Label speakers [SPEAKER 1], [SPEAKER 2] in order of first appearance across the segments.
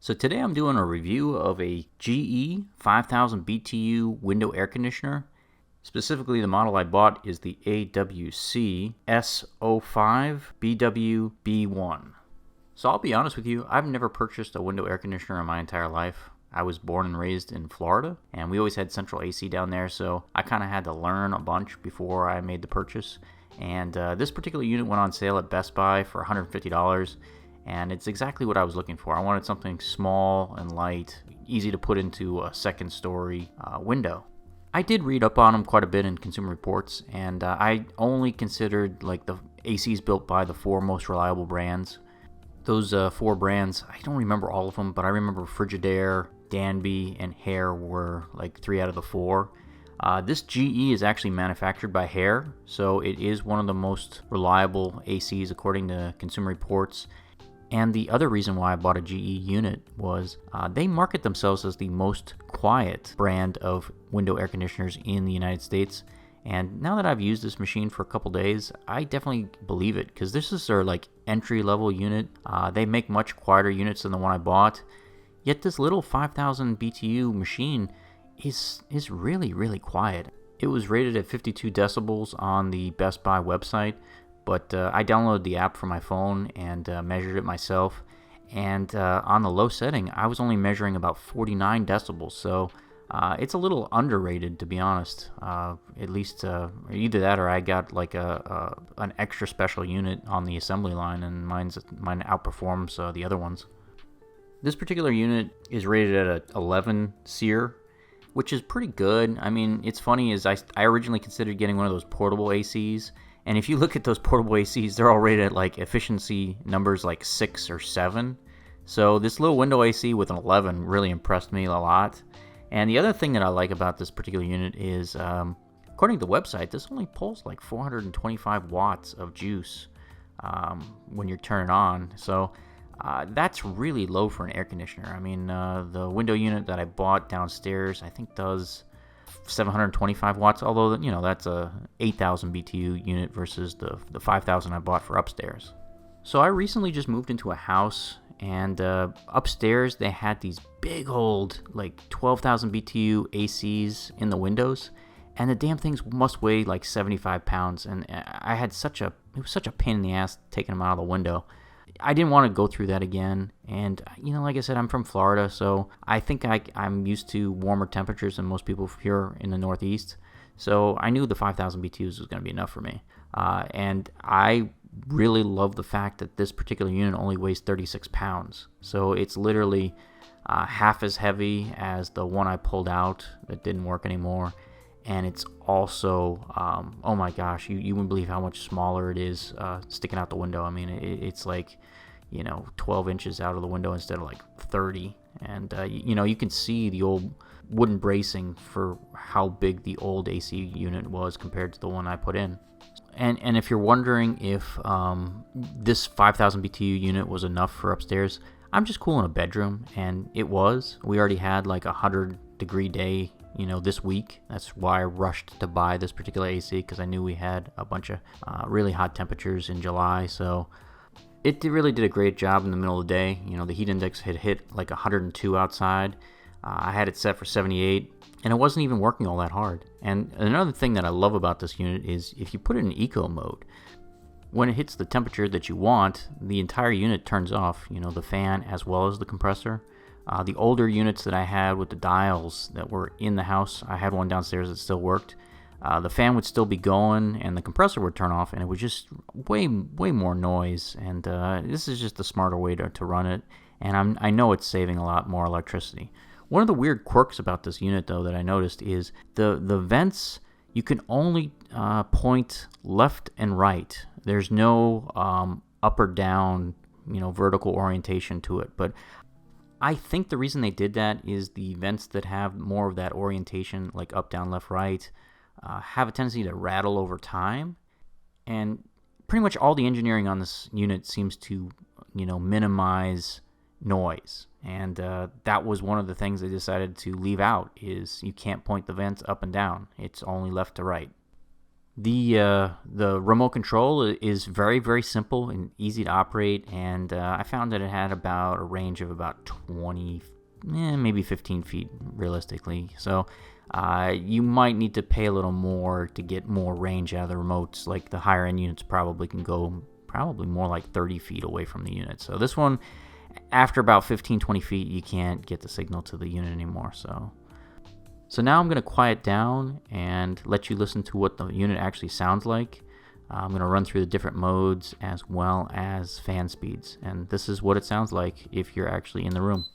[SPEAKER 1] So today I'm doing a review of a GE 5000 BTU window air conditioner. Specifically, the model I bought is the AWCS05BW1. So I'll be honest with you, I've never purchased a window air conditioner in my entire life. I was born and raised in Florida, and we always had central AC down there, so I kind of had to learn a bunch before I made the purchase. And this particular unit went on sale at Best Buy for $150. And it's exactly what I was looking for. I wanted something small and light, easy to put into a second story window. I did read up on them quite a bit in Consumer Reports, and I only considered like the ACs built by the four most reliable brands. Those four brands, I don't remember all of them, but I remember Frigidaire, Danby, and Haier were like 3 out of the 4. This GE is actually manufactured by Haier, so it is one of the most reliable ACs according to Consumer Reports. And the other reason why I bought a GE unit was they market themselves as the most quiet brand of window air conditioners in the United States. And now that I've used this machine for a couple days, I definitely believe it, because this is their like entry-level unit. They make much quieter units than the one I bought. Yet this little 5000 BTU machine is really, really quiet. It was rated at 52 decibels on the Best Buy website. But I downloaded the app for my phone and measured it myself. And on the low setting, I was only measuring about 49 decibels. So it's a little underrated, to be honest. At least either that or I got like an extra special unit on the assembly line, and mine outperforms the other ones. This particular unit is rated at a 11 CEER, which is pretty good. I mean, it's funny is I originally considered getting one of those portable ACs. And if you look at those portable ACs, they're all rated at like efficiency numbers like 6 or 7. So this little window AC with an 11 really impressed me a lot. And the other thing that I like about this particular unit is, according to the website, this only pulls like 425 watts of juice when you turn it on. So that's really low for an air conditioner. I mean, the window unit that I bought downstairs, I think does 725 watts, although that's a 8000 BTU unit versus the 5000 I bought for upstairs. So I recently just moved into a house, and upstairs they had these big old like 12,000 BTU ACs in the windows, and the damn things must weigh like 75 pounds, and it was such a pain in the ass taking them out of the window. I didn't want to go through that again, and like I said, I'm from Florida, so I think I'm used to warmer temperatures than most people here in the Northeast, so I knew the 5000 BTUs was going to be enough for me, and I really love the fact that this particular unit only weighs 36 pounds, so it's literally half as heavy as the one I pulled out that didn't work anymore. And it's also, oh my gosh, you wouldn't believe how much smaller it is sticking out the window. I mean, it's like, 12 inches out of the window instead of like 30. And, you can see the old wooden bracing for how big the old AC unit was compared to the one I put in. And if you're wondering if this 5000 BTU unit was enough for upstairs, I'm just cool in a bedroom, and it was. We already had like a 100-degree day this week. That's why I rushed to buy this particular AC, because I knew we had a bunch of really hot temperatures in July. So it really did a great job in the middle of the day. The heat index had hit like 102 outside. I had it set for 78, and it wasn't even working all that hard. And another thing that I love about this unit is if you put it in eco mode, when it hits the temperature that you want, the entire unit turns off, the fan as well as the compressor. The older units that I had with the dials that were in the house, I had one downstairs that still worked. The fan would still be going, and the compressor would turn off, and it was just way more noise. And this is just the smarter way to run it, and I know it's saving a lot more electricity. One of the weird quirks about this unit, though, that I noticed is the vents. You can only point left and right. There's no up or down, vertical orientation to it, but I think the reason they did that is the vents that have more of that orientation, like up, down, left, right, have a tendency to rattle over time. And pretty much all the engineering on this unit seems to, minimize noise. And that was one of the things they decided to leave out, is you can't point the vents up and down. It's only left to right. The remote control is very, very simple and easy to operate, and I found that it had about a range of about 20, maybe 15 feet realistically. So you might need to pay a little more to get more range out of the remotes. Like the higher end units probably can go more like 30 feet away from the unit. So this one, after about 15, 20 feet, you can't get the signal to the unit anymore. So now I'm going to quiet down and let you listen to what the unit actually sounds like. I'm going to run through the different modes as well as fan speeds. And this is what it sounds like if you're actually in the room.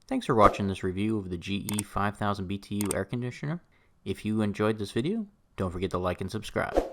[SPEAKER 1] Thanks for watching this review of the GE 5000 BTU air conditioner. If you enjoyed this video, don't forget to like and subscribe.